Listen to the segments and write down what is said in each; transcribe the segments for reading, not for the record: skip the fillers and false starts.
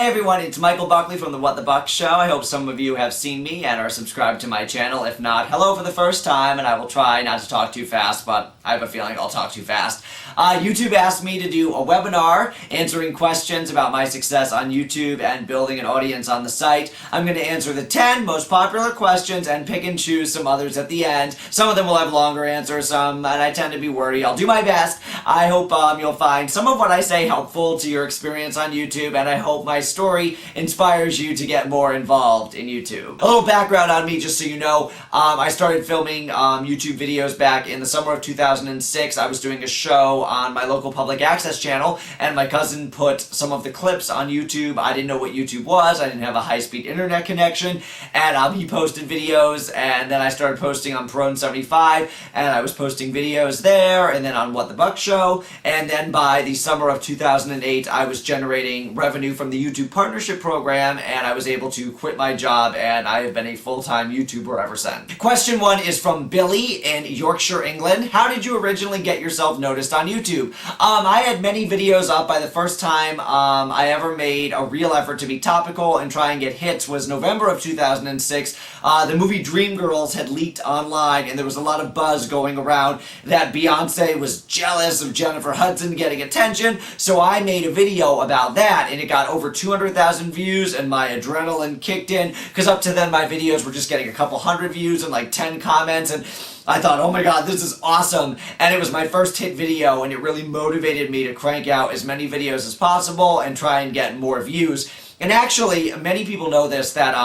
Hey everyone, it's Michael Buckley from the What the Buck Show. I hope some of you have seen me and are subscribed to my channel. If not, hello for the first time, and I will try not to talk too fast, but I have a feeling I'll talk too fast. YouTube asked me to do a webinar answering questions about my success on YouTube and building an audience on the site. I'm going to answer the 10 most popular questions and pick and choose some others at the end. Some of them will have longer answers, and I tend to be wordy. I'll do my best. I hope you'll find some of what I say helpful to your experience on YouTube, and I hope my story inspires you to get more involved in YouTube. A little background on me, just so you know. I started filming YouTube videos back in the summer of 2006. I was doing a show on my local public access channel, and my cousin put some of the clips on YouTube. I didn't know what YouTube was. I didn't have a high-speed internet connection, and he posted videos, and then I started posting on Prone75, and I was posting videos there, and then on What the Buck Show, and then by the summer of 2008, I was generating revenue from the YouTube Partnership Program, and I was able to quit my job, and I have been a full-time YouTuber ever since. Question 1 is from Billy in Yorkshire, England. How did you originally get yourself noticed on YouTube? I had many videos up. By the first time I ever made a real effort to be topical and try and get hits was November of 2006. The movie Dreamgirls had leaked online, and there was a lot of buzz going around that Beyonce was jealous of Jennifer Hudson getting attention, so I made a video about that, and it got over 200,000 views, and my adrenaline kicked in, because up to then my videos were just getting a couple hundred views and like 10 comments, and I thought, oh my god, this is awesome, and it was my first hit video, and it really motivated me to crank out as many videos as possible and try and get more views. And actually, many people know this, that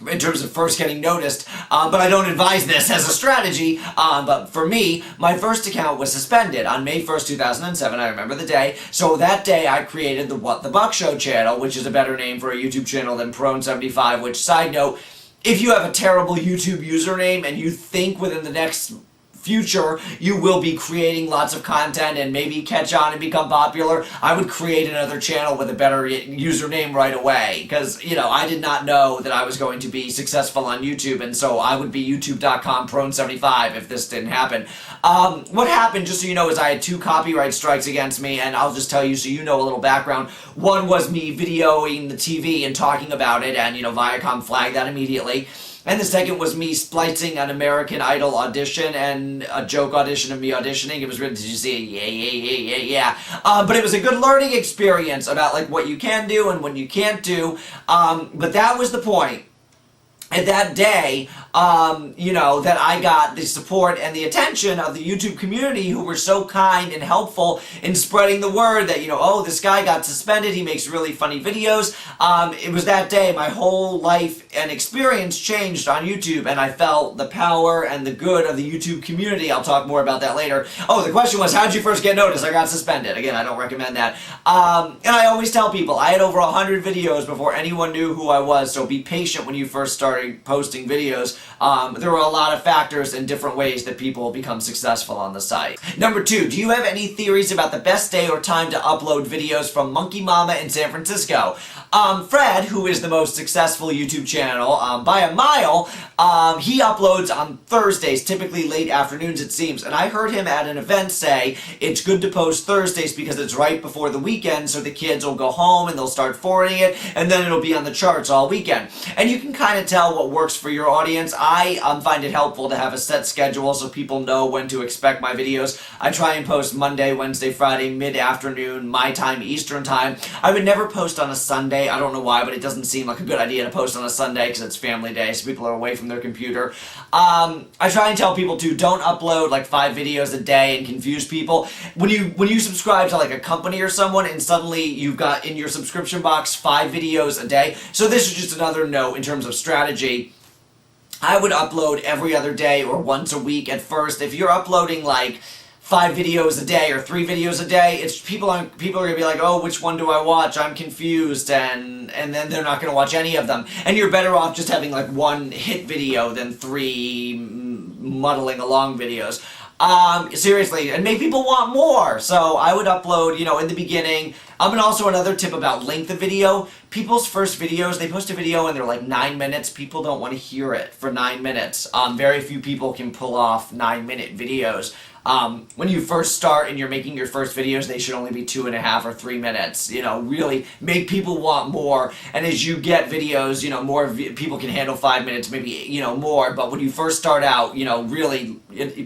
in terms of first getting noticed, but I don't advise this as a strategy, but for me, my first account was suspended on May 1st, 2007, I remember the day. So that day I created the What the Buck Show channel, which is a better name for a YouTube channel than Prone75, which, side note, if you have a terrible YouTube username and you think within the next future you will be creating lots of content and maybe catch on and become popular, I would create another channel with a better username right away, because, you know, I did not know that I was going to be successful on YouTube, and so I would be youtube.com Prone75 if this didn't happen. What happened, just so you know, is I had 2 copyright strikes against me, and I'll just tell you so you know a little background. One was me videoing the TV and talking about it, and, you know, Viacom flagged that immediately. And the second was me splicing an American Idol audition and a joke audition of me auditioning. It was written, did you see it? Yeah. But it was a good learning experience about like what you can do and what you can't do. But that was the point. And that day, you know, that I got the support and the attention of the YouTube community, who were so kind and helpful in spreading the word that, you know, oh, this guy got suspended, he makes really funny videos. It was that day my whole life and experience changed on YouTube, and I felt the power and the good of the YouTube community. I'll talk more about that later. Oh, the question was, how did you first get noticed? I got suspended. Again, I don't recommend that. And I always tell people, I had over 100 videos before anyone knew who I was, so be patient when you first start posting videos. There are a lot of factors and different ways that people become successful on the site. Number 2, do you have any theories about the best day or time to upload videos from Monkey Mama in San Francisco? Fred, who is the most successful YouTube channel by a mile, he uploads on Thursdays, typically late afternoons it seems, and I heard him at an event say it's good to post Thursdays because it's right before the weekend, so the kids will go home and they'll start forwarding it, and then it'll be on the charts all weekend. And you can kind of tell what works for your audience. I find it helpful to have a set schedule so people know when to expect my videos. I try and post Monday, Wednesday, Friday, mid-afternoon, my time, Eastern time. I would never post on a Sunday. I don't know why, but it doesn't seem like a good idea to post on a Sunday because it's family day, so people are away from their computer. I try and tell people to don't upload like 5 videos a day and confuse people. When you subscribe to like a company or someone and suddenly you've got in your subscription box 5 videos a day, so this is just another note in terms of strategy. I would upload every other day or once a week at first. If you're uploading like 5 videos a day or 3 videos a day, it's people are gonna be like, oh, which one do I watch? I'm confused, and then they're not gonna watch any of them. And you're better off just having like 1 hit video than 3 muddling along videos. Seriously, and make people want more. So I would upload, you know, in the beginning, And also another tip about length of video. People's first videos, they post a video and they're like 9 minutes. People don't want to hear it for 9 minutes. Very few people can pull off 9-minute videos. When you first start and you're making your first videos, they should only be 2.5 or 3 minutes. You know, really make people want more. And as you get videos, you know, more people can handle 5 minutes, maybe, you know, more. But when you first start out, you know, really,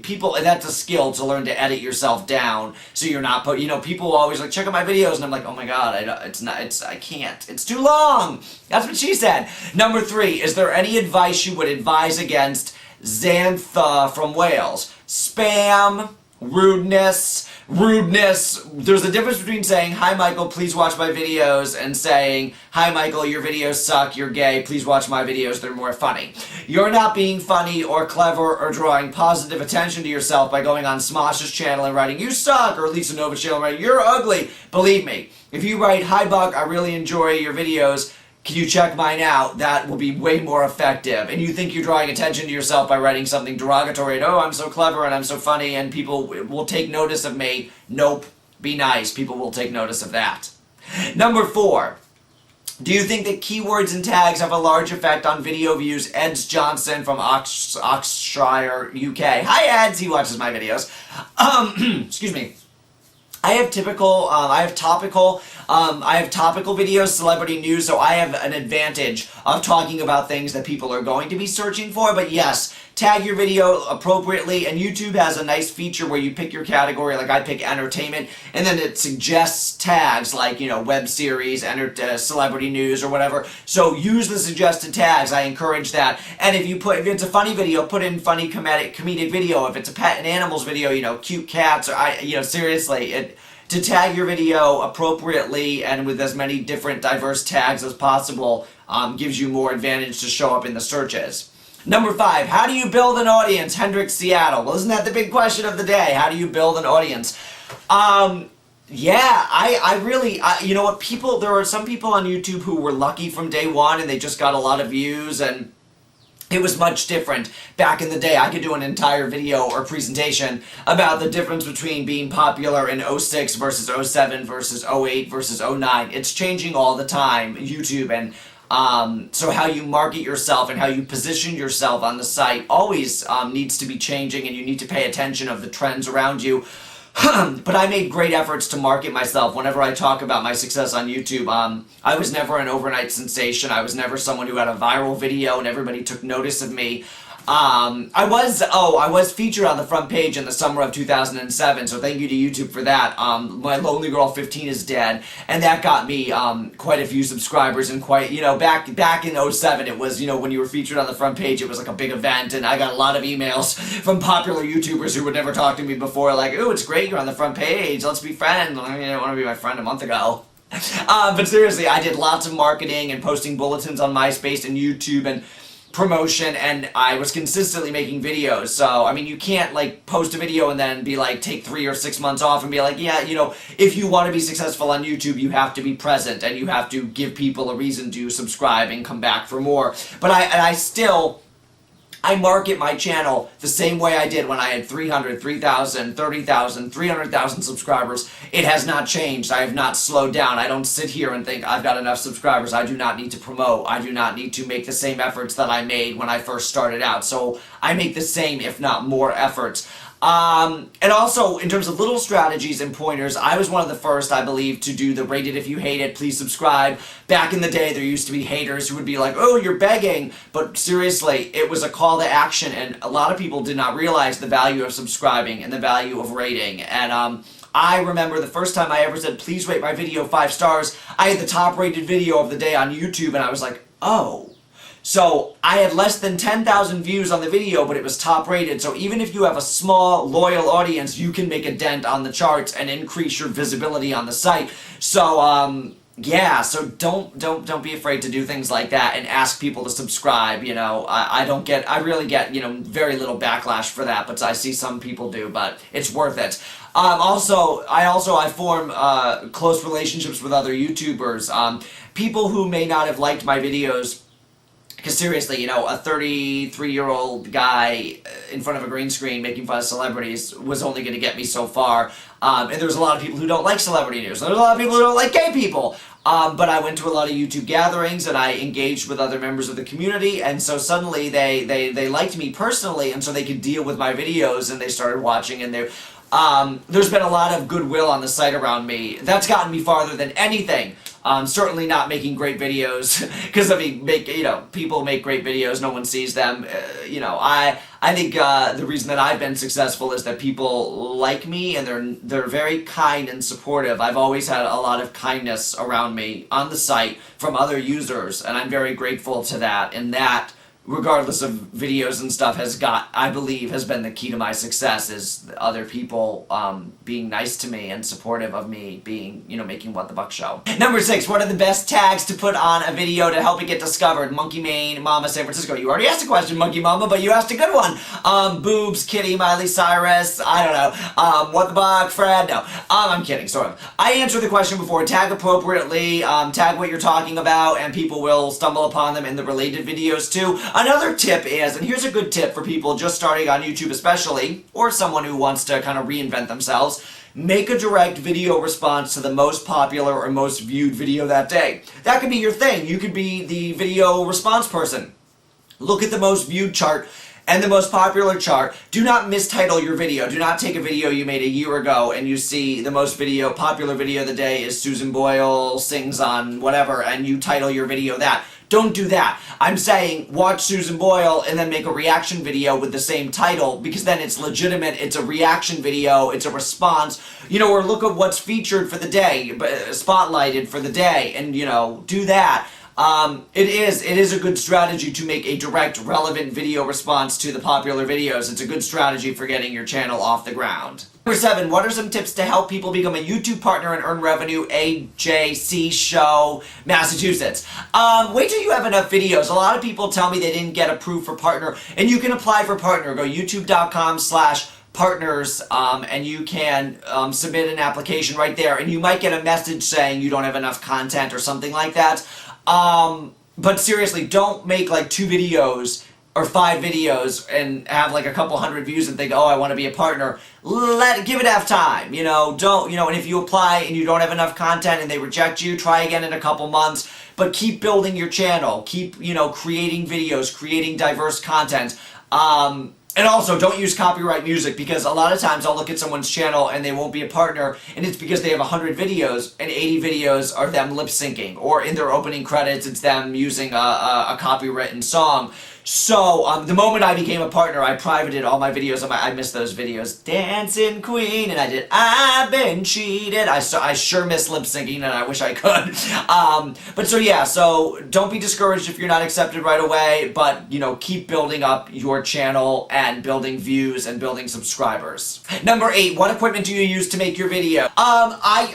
people, that's a skill to learn to edit yourself down so you're not you know, people always like, check out my videos, and I'm like, oh my god, I can't. It's too long. That's what she said. Number 3, is there any advice you would advise against Xantha from Wales? Spam, rudeness. There's a difference between saying, hi Michael, please watch my videos, and saying, hi Michael, your videos suck, you're gay, please watch my videos, they're more funny. You're not being funny or clever or drawing positive attention to yourself by going on Smosh's channel and writing, you suck, or Lisa Nova's channel and writing, you're ugly. Believe me, if you write, hi Buck, I really enjoy your videos, can you check mine out? That will be way more effective. And you think you're drawing attention to yourself by writing something derogatory and, oh, I'm so clever and I'm so funny and people will take notice of me. Nope. Be nice. People will take notice of that. Number 4. Do you think that keywords and tags have a large effect on video views? Eds Johnson from Oxshire, UK. Hi, Eds. He watches my videos. Excuse me. I have topical videos, celebrity news, so I have an advantage of talking about things that people are going to be searching for. But yes, tag your video appropriately, and YouTube has a nice feature where you pick your category, like I pick entertainment, and then it suggests tags like, you know, web series, celebrity news, or whatever. So use the suggested tags. I encourage that. And if it's a funny video, put in funny comedic video. If it's a pet and animals video, you know, cute cats, or seriously, to tag your video appropriately and with as many different diverse tags as possible gives you more advantage to show up in the searches. Number 5, how do you build an audience? Hendrick, Seattle. Well, isn't that the big question of the day? How do you build an audience? Yeah, I really, you know what, there are some people on YouTube who were lucky from day one and they just got a lot of views, and it was much different back in the day. I could do an entire video or presentation about the difference between being popular in 06 versus 07 versus 08 versus 09. It's changing all the time, YouTube, and so how you market yourself and how you position yourself on the site always needs to be changing, and you need to pay attention of the trends around you. But I made great efforts to market myself. Whenever I talk about my success on YouTube, I was never an overnight sensation. I was never someone who had a viral video and everybody took notice of me. I was featured on the front page in the summer of 2007, so thank you to YouTube for that. My Lonely Girl 15 is dead, and that got me quite a few subscribers, and quite, you know, back in 07, it was, you know, when you were featured on the front page, it was like a big event, and I got a lot of emails from popular YouTubers who would never talk to me before, like, ooh, it's great, you're on the front page, let's be friends. I mean, I want to be my friend a month ago. But seriously, I did lots of marketing and posting bulletins on MySpace and YouTube and promotion, and I was consistently making videos. So, I mean, you can't, like, post a video and then be like, take 3 or 6 months off and be like, yeah, you know, if you want to be successful on YouTube, you have to be present, and you have to give people a reason to subscribe and come back for more. But I market my channel the same way I did when I had 300, 3,000, 30,000, 300,000 subscribers. It has not changed. I have not slowed down. I don't sit here and think I've got enough subscribers. I do not need to promote. I do not need to make the same efforts that I made when I first started out. So I make the same, if not more, efforts. And also, in terms of little strategies and pointers, I was one of the first, I believe, to do the rate it if you hate it, please subscribe. Back in the day, there used to be haters who would be like, oh, you're begging. But seriously, it was a call to action, and a lot of people did not realize the value of subscribing and the value of rating. And I remember the first time I ever said, please rate my video 5 stars, I had the top rated video of the day on YouTube, and I was like, oh. So I had less than 10,000 views on the video, but it was top rated. So even if you have a small, loyal audience, you can make a dent on the charts and increase your visibility on the site. So yeah, so don't be afraid to do things like that and ask people to subscribe. You know, I really get, you know, very little backlash for that, but I see some people do, but it's worth it. I form close relationships with other YouTubers, people who may not have liked my videos. Because seriously, you know, a 33-year-old guy in front of a green screen making fun of celebrities was only going to get me so far. And there's a lot of people who don't like celebrity news. There's a lot of people who don't like gay people. But I went to a lot of YouTube gatherings and I engaged with other members of the community, and so suddenly they liked me personally, and so they could deal with my videos, and they started watching, and there's been a lot of goodwill on the site around me. That's gotten me farther than anything. Certainly not making great videos, because I mean, people make great videos, no one sees them. I think the reason that I've been successful is that people like me and they're very kind and supportive. I've always had a lot of kindness around me on the site from other users, and I'm very grateful to that. And that, regardless of videos and stuff, I believe has been the key to my success, is other people being nice to me and supportive of me being, making What the Buck Show. Number 6, what are the best tags to put on a video to help it get discovered? Monkey Mane, Mama, San Francisco. You already asked a question, Monkey Mama, but you asked a good one. Boobs, Kitty, Miley Cyrus, I don't know. What the Buck, Fred, no. I'm kidding, sort of. I answered the question before. Tag appropriately, tag what you're talking about, and people will stumble upon them in the related videos too. Another tip is, and here's a good tip for people just starting on YouTube especially, or someone who wants to kind of reinvent themselves, make a direct video response to the most popular or most viewed video that day. That could be your thing. You could be the video response person. Look at the most viewed chart and the most popular chart. Do not mistitle your video. Do not take a video you made a year ago and you see the most popular video of the day is Susan Boyle sings on whatever, and you title your video that. Don't do that. I'm saying watch Susan Boyle and then make a reaction video with the same title, because then it's legitimate. It's a reaction video. It's a response. Or look at what's featured for the day, spotlighted for the day, and do that. It is a good strategy to make a direct, relevant video response to the popular videos. It's a good strategy for getting your channel off the ground. Number 7, what are some tips to help people become a YouTube partner and earn revenue? AJC Show, Massachusetts. Wait till you have enough videos. A lot of people tell me they didn't get approved for partner, and you can apply for partner. Go youtube.com/partners, and you can submit an application right there, and you might get a message saying you don't have enough content or something like that. But seriously, don't make like 2 videos or 5 videos and have like a couple hundred views and think, oh, I want to be a partner. Give it enough time, and if you apply and you don't have enough content and they reject you, try again in a couple months, but keep building your channel, keep, creating videos, creating diverse content. And also, don't use copyright music, because a lot of times I'll look at someone's channel and they won't be a partner, and it's because they have 100 videos and 80 videos are them lip syncing, or in their opening credits it's them using a copywritten song. So, the moment I became a partner, I privated all my videos. I missed those videos. Dancing Queen, and I did I've Been Cheated. I sure miss lip syncing, and I wish I could. So don't be discouraged if you're not accepted right away, but, keep building up your channel and building views and building subscribers. Number 8, what equipment do you use to make your video? I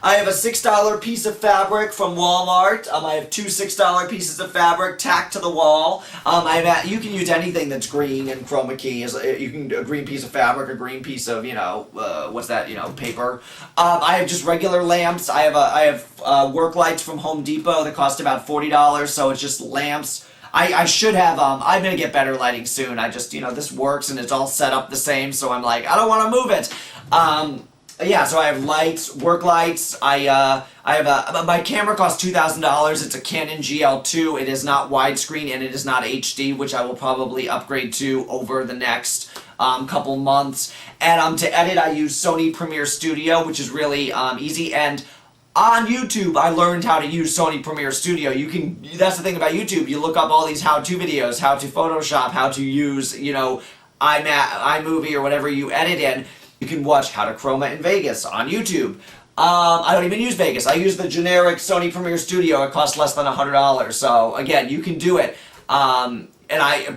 have a $6 piece of fabric from Walmart. I have 2 $6 pieces of fabric tacked to the wall. You can use anything that's green and chroma key. You can a green piece of fabric, a green piece of paper. I have just regular lamps. I have work lights from Home Depot that cost about $40. So it's just lamps. I should have, I'm going to get better lighting soon. I just, this works and it's all set up the same, so I'm like, I don't want to move it. So I have lights, work lights. My camera costs $2,000. It's a Canon GL2. It is not widescreen and it is not HD, which I will probably upgrade to over the next couple months. And to edit, I use Sony Premiere Studio, which is really easy. And on YouTube, I learned how to use Sony Premiere Studio. That's the thing about YouTube. You look up all these how-to videos, how to Photoshop, how to use, iMovie or whatever you edit in. You can watch how to chroma in Vegas on YouTube. I don't even use Vegas. I use the generic Sony Premiere Studio. It costs less than $100. So again, you can do it.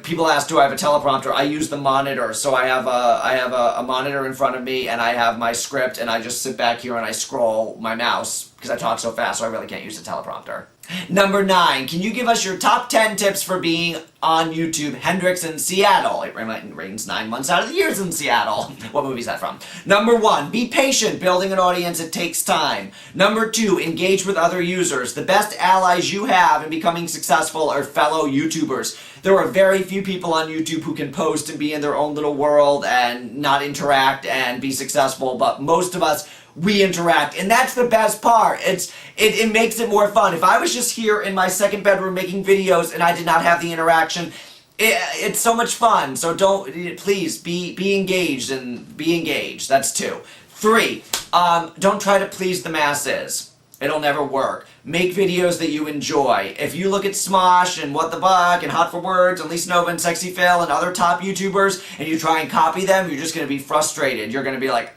People ask, do I have a teleprompter? I use the monitor. So I have a monitor in front of me, and I have my script, and I just sit back here and I scroll my mouse. because I talk so fast, so I really can't use a teleprompter. Number 9, can you give us your top 10 tips for being on YouTube? Hendrix in Seattle. It rains 9 months out of the years in Seattle. What movie is that from? Number 1, be patient. Building an audience, it takes time. Number 2, engage with other users. The best allies you have in becoming successful are fellow YouTubers. There are very few people on YouTube who can post and be in their own little world and not interact and be successful, but most of us, we interact, and that's the best part. It makes it more fun. If I was just here in my second bedroom making videos and I did not have the interaction, it's so much fun. So please be engaged and be engaged. That's 2. 3, don't try to please the masses. It'll never work. Make videos that you enjoy. If you look at Smosh and What the Buck and Hot for Words and Lisa Nova and Sexy Phil and other top YouTubers and you try and copy them, you're just going to be frustrated. You're going to be like,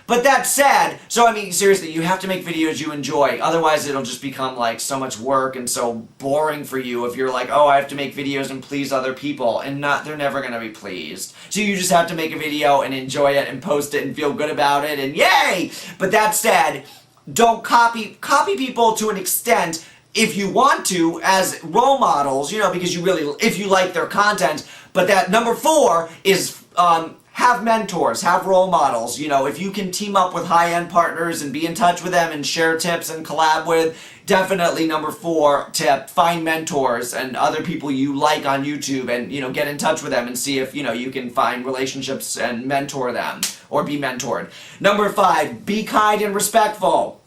But that said, so I mean, seriously, you have to make videos you enjoy. Otherwise, it'll just become like so much work and so boring for you if you're like, oh, I have to make videos and please other people, and they're never gonna be pleased. So you just have to make a video and enjoy it and post it and feel good about it and yay! But that said, don't copy people to an extent if you want to as role models, because if you like their content. But that number 4 is, have mentors, have role models. If you can team up with high-end partners and be in touch with them and share tips and collab with, definitely number 4 tip, find mentors and other people you like on YouTube and, get in touch with them and see if, you can find relationships and mentor them or be mentored. Number 5, be kind and respectful.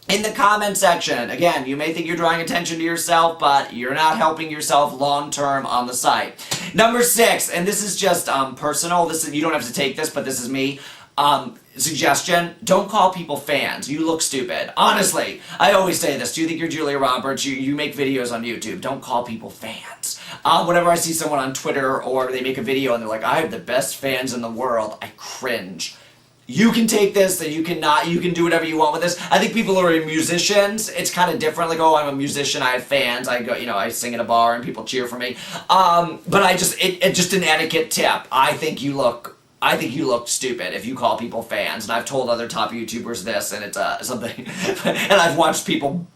In the comment section, again, you may think you're drawing attention to yourself, but you're not helping yourself long-term on the site. Number 6, and this is just personal. You don't have to take this, but this is me. Suggestion, don't call people fans. You look stupid. Honestly, I always say this. Do you think you're Julia Roberts? You make videos on YouTube. Don't call people fans. Whenever I see someone on Twitter or they make a video and they're like, I have the best fans in the world, I cringe. You can take this, and you can do whatever you want with this. I think people who are musicians, it's kind of different. Like, oh, I'm a musician, I have fans, I go, I sing at a bar and people cheer for me. But it's just an etiquette tip. I think you look stupid if you call people fans. And I've told other top YouTubers this, and it's something, and I've watched people.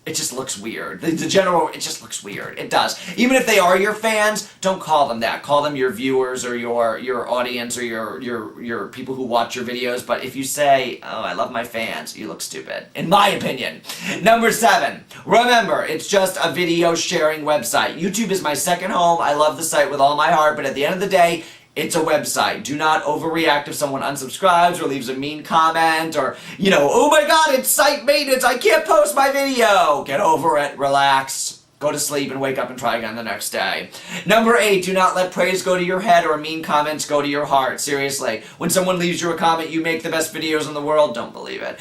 It just looks weird. It just looks weird. It does. Even if they are your fans, don't call them that. Call them your viewers or your audience or your people who watch your videos. But if you say, oh, I love my fans, you look stupid. In my opinion. Number 7, remember, it's just a video sharing website. YouTube is my second home. I love the site with all my heart, but at the end of the day, it's a website. Do not overreact if someone unsubscribes or leaves a mean comment or, oh my god, it's site maintenance, I can't post my video. Get over it, relax, go to sleep and wake up and try again the next day. Number 8, do not let praise go to your head or mean comments go to your heart. Seriously, when someone leaves you a comment, you make the best videos in the world, don't believe it.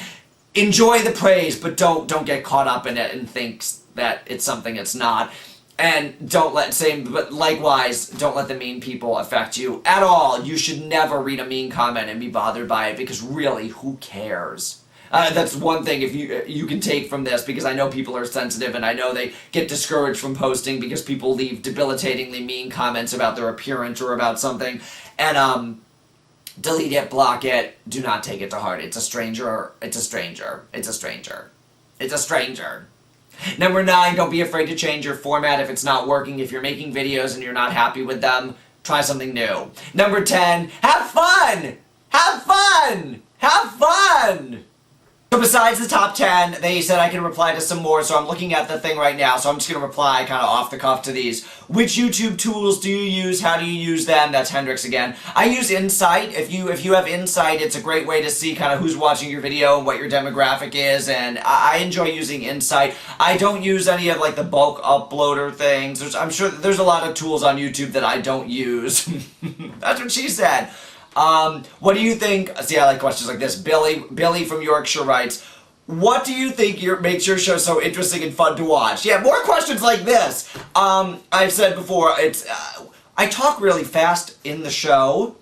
Enjoy the praise, but don't get caught up in it and think that it's something it's not. And but likewise, don't let the mean people affect you at all. You should never read a mean comment and be bothered by it, because really, who cares? That's one thing if you can take from this, because I know people are sensitive and I know they get discouraged from posting because people leave debilitatingly mean comments about their appearance or about something. And delete it, block it, do not take it to heart. It's a stranger, it's a stranger, it's a stranger, it's a stranger. Number 9, don't be afraid to change your format if it's not working. If you're making videos and you're not happy with them, try something new. Number 10, have fun! Have fun! Have fun! So besides the top 10, they said I can reply to some more, so I'm looking at the thing right now, so I'm just going to reply kind of off the cuff to these. Which YouTube tools do you use? How do you use them? That's Hendrix again. I use Insight. If you have Insight, it's a great way to see kind of who's watching your video and what your demographic is, and I enjoy using Insight. I don't use any of like the bulk uploader things. I'm sure there's a lot of tools on YouTube that I don't use. That's what she said. What do you think? See, I like questions like this. Billy from Yorkshire writes, what do you think makes your show so interesting and fun to watch? Yeah, more questions like this. I've said before, I talk really fast in the show,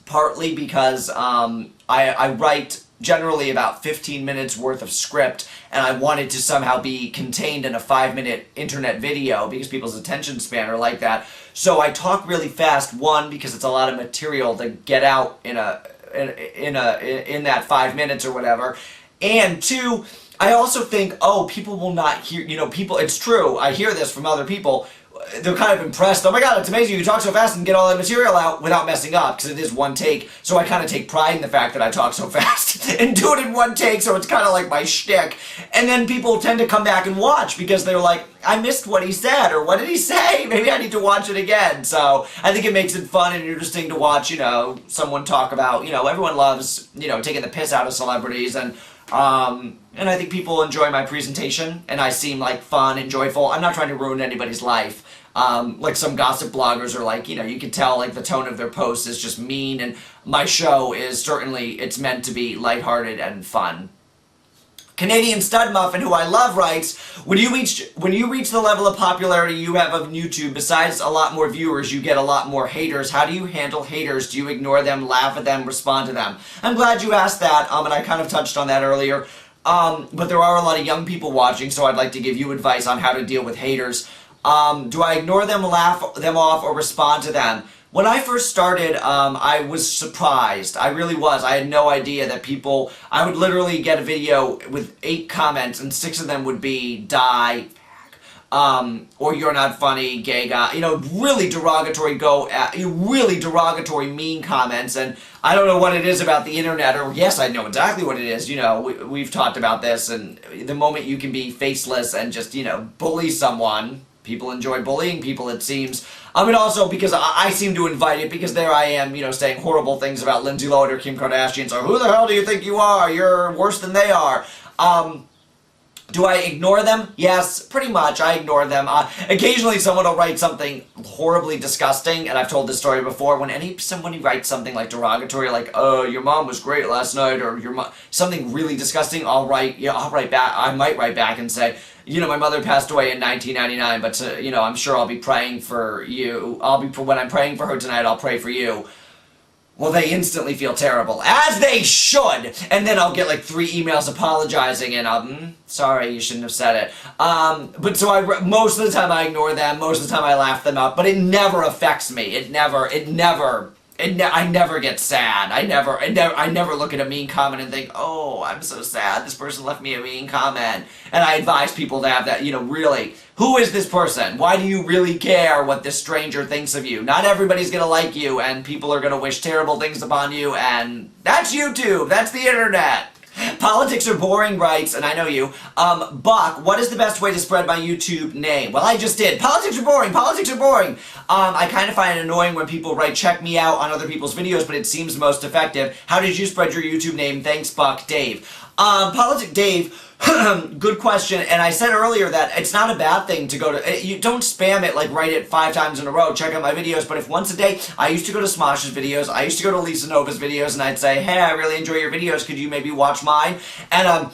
partly because, I write generally about 15 minutes worth of script, and I wanted to somehow be contained in a 5-minute internet video because people's attention span are like that. So I talk really fast, one, because it's a lot of material to get out in that 5 minutes or whatever, and 2, I also think, oh, people will not hear, people, it's true, I hear this from other people, they're kind of impressed, oh my god, it's amazing you talk so fast and get all that material out without messing up, because it is one take, so I kind of take pride in the fact that I talk so fast, and do it in one take, so it's kind of like my shtick, and then people tend to come back and watch, because they're like, I missed what he said, or what did he say? Maybe I need to watch it again, so I think it makes it fun and interesting to watch, someone talk about, everyone loves, taking the piss out of celebrities, and I think people enjoy my presentation, and I seem like fun and joyful. I'm not trying to ruin anybody's life. Like some gossip bloggers are like, you can tell like the tone of their posts is just mean, and my show is certainly, it's meant to be lighthearted and fun. Canadian Stud Muffin, who I love, writes, when you reach the level of popularity you have on YouTube, besides a lot more viewers, you get a lot more haters. How do you handle haters? Do you ignore them, laugh at them, respond to them? I'm glad you asked that, and I kind of touched on that earlier. But there are a lot of young people watching, so I'd like to give you advice on how to deal with haters. Do I ignore them, laugh them off, or respond to them? When I first started, I was surprised. I really was. I had no idea that people... I would literally get a video with 8 comments, and 6 of them would be, die, or you're not funny, gay guy. Really derogatory really derogatory, mean comments, and I don't know what it is about the internet, or yes, I know exactly what it is. We've talked about this, and the moment you can be faceless and just, bully someone... People enjoy bullying people, it seems. And also because I seem to invite it, because there I am, saying horrible things about Lindsay Lohan or Kim Kardashian, so who the hell do you think you are? You're worse than they are. Do I ignore them? Yes, pretty much, I ignore them. Occasionally someone will write something horribly disgusting, and I've told this story before, when somebody writes something like derogatory, like, oh, your mom was great last night, or something really disgusting, I'll write back, I might write back and say, my mother passed away in 1999, but, I'm sure I'll be praying for you. When I'm praying for her tonight, I'll pray for you. Well, they instantly feel terrible, as they should! And then I'll get like 3 emails apologizing, and I'll, sorry, you shouldn't have said it. But so most of the time I ignore them, most of the time I laugh them up, but it never affects me. I never get sad. I never look at a mean comment and think, oh, I'm so sad, this person left me a mean comment. And I advise people to have that, really, who is this person? Why do you really care what this stranger thinks of you? Not everybody's gonna like you, and people are gonna wish terrible things upon you, and that's YouTube, that's the internet. Politics are boring, writes, and I know you. Buck, what is the best way to spread my YouTube name? Well, I just did. Politics are boring. Politics are boring. I kind of find it annoying when people write check me out on other people's videos, but it seems most effective. How did you spread your YouTube name? Thanks, Buck. Dave. Dave, good question, and I said earlier that it's not a bad thing to go to, you don't spam it, like write it 5 times in a row, check out my videos, but if once a day, I used to go to Smosh's videos, I used to go to Lisa Nova's videos, and I'd say, hey, I really enjoy your videos, could you maybe watch mine? And,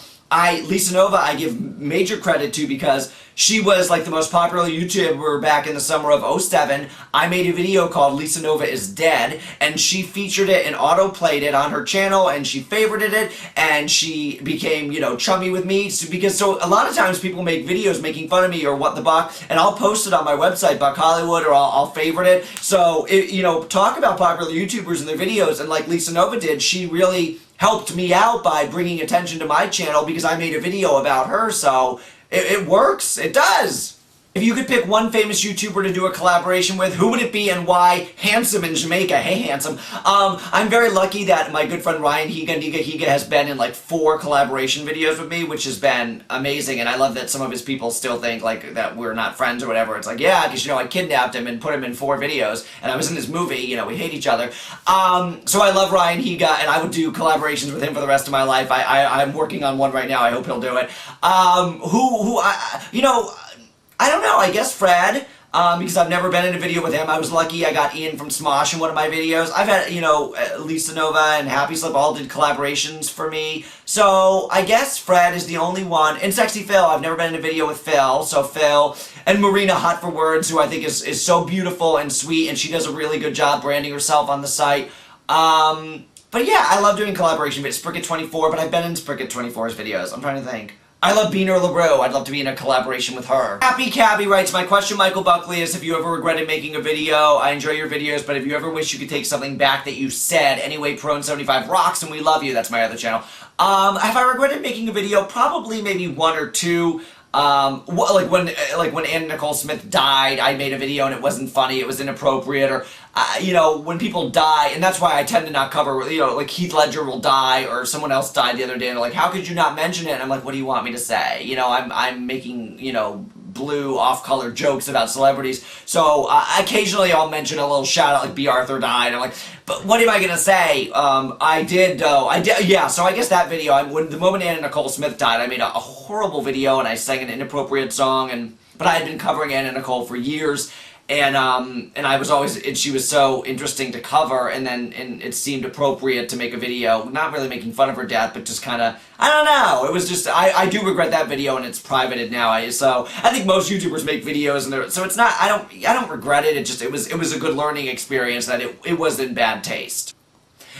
Lisa Nova, I give major credit to, because she was like the most popular YouTuber back in the summer of 07. I made a video called Lisa Nova is Dead, and she featured it and auto-played it on her channel, and she favorited it, and she became, chummy with me, so a lot of times people make videos making fun of me or what the buck, and I'll post it on my website, Buck Hollywood, or I'll favorite it. So, talk about popular YouTubers and their videos, and like Lisa Nova did, she really helped me out by bringing attention to my channel because I made a video about her, so it works. It does. If you could pick one famous YouTuber to do a collaboration with, who would it be and why? Handsome in Jamaica. Hey, Handsome. I'm very lucky that my good friend Ryan Higa has been in like 4 collaboration videos with me, which has been amazing, and I love that some of his people still think like that we're not friends or whatever. It's like, yeah, because I kidnapped him and put him in 4 videos, and I was in his movie, we hate each other. So I love Ryan Higa, and I would do collaborations with him for the rest of my life. I'm working on one right now. I hope he'll do it. I don't know, I guess Fred, because I've never been in a video with him. I was lucky I got Ian from Smosh in one of my videos. I've had, Lisa Nova and Happy Slip all did collaborations for me. So, I guess Fred is the only one. And Sexy Phil, I've never been in a video with Phil. So Phil, and Marina Hot for Words, who I think is so beautiful and sweet, and she does a really good job branding herself on the site. But yeah, I love doing collaboration videos. Spricket24, but I've been in Spricket24's videos. I'm trying to think. I love Beaner LaRue. I'd love to be in a collaboration with her. Happy Cabby writes, my question, Michael Buckley, is if you ever regretted making a video. I enjoy your videos, but if you ever wish you could take something back that you said. Anyway, Prone75 rocks and we love you. That's my other channel. Have I regretted making a video? Probably maybe one or two. Like when Anna Nicole Smith died, I made a video and it wasn't funny, it was inappropriate, or you know, when people die, and that's why I tend to not cover, you know, like Heath Ledger will die, or someone else died the other day, and they're like, how could you not mention it? And I'm like, what do you want me to say? You know, I'm making, you know, blue off-color jokes about celebrities, so occasionally I'll mention a little shout-out, like B. Arthur died. I'm like, but what am I gonna say? I did, yeah, so I guess that video, when the moment Anna Nicole Smith died, I made a horrible video, and I sang an inappropriate song, but I had been covering Anna Nicole for years, and I was always, and she was so interesting to cover, and it seemed appropriate to make a video, not really making fun of her death, but just kind of, I don't know, it was just, I do regret that video, and it's privated now, so I think most YouTubers make videos, and so it's not, I don't regret it, it was a good learning experience, that it was in bad taste.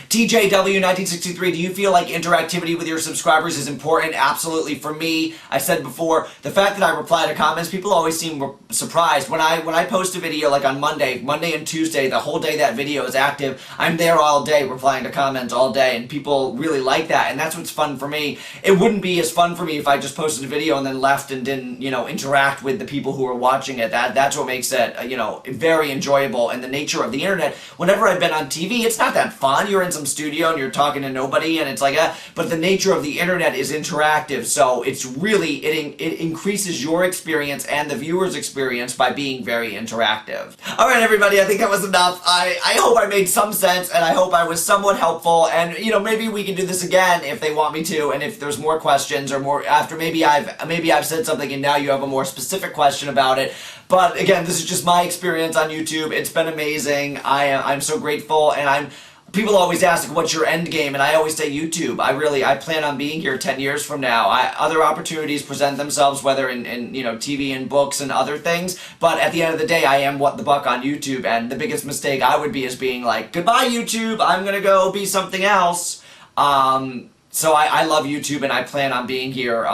TJW1963, do you feel like interactivity with your subscribers is important? Absolutely. For me, I said before, the fact that I reply to comments, people always seem surprised. When I post a video, like on Monday and Tuesday, the whole day that video is active, I'm there all day replying to comments all day, and people really like that, and that's what's fun for me. It wouldn't be as fun for me if I just posted a video and then left and didn't, you know, interact with the people who are watching it. That's what makes it, you know, very enjoyable, and the nature of the internet. Whenever I've been on TV, it's not that fun. You're in some studio and you're talking to nobody, and it's like, but the nature of the internet is interactive, so it's really, it increases your experience and the viewer's experience by being very interactive. Alright everybody, I think that was enough. I hope I made some sense, and I hope I was somewhat helpful, and you know, maybe we can do this again if they want me to, and if there's more questions, or more after maybe I've said something and now you have a more specific question about it. But again, this is just my experience on YouTube. It's been amazing. I'm so grateful, and people always ask, like, what's your end game? And I always say YouTube. I plan on being here 10 years from now. Other opportunities present themselves, whether in you know, TV and books and other things, but at the end of the day, I am What the Buck on YouTube, and the biggest mistake I would be is being like, goodbye YouTube, I'm gonna go be something else. So I love YouTube, and I plan on being here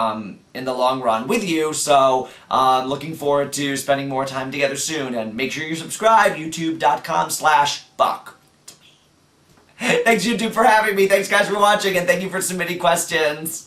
in the long run with you, so looking forward to spending more time together soon, and make sure you subscribe, youtube.com/buck. Thanks YouTube for having me, thanks guys for watching, and thank you for submitting questions.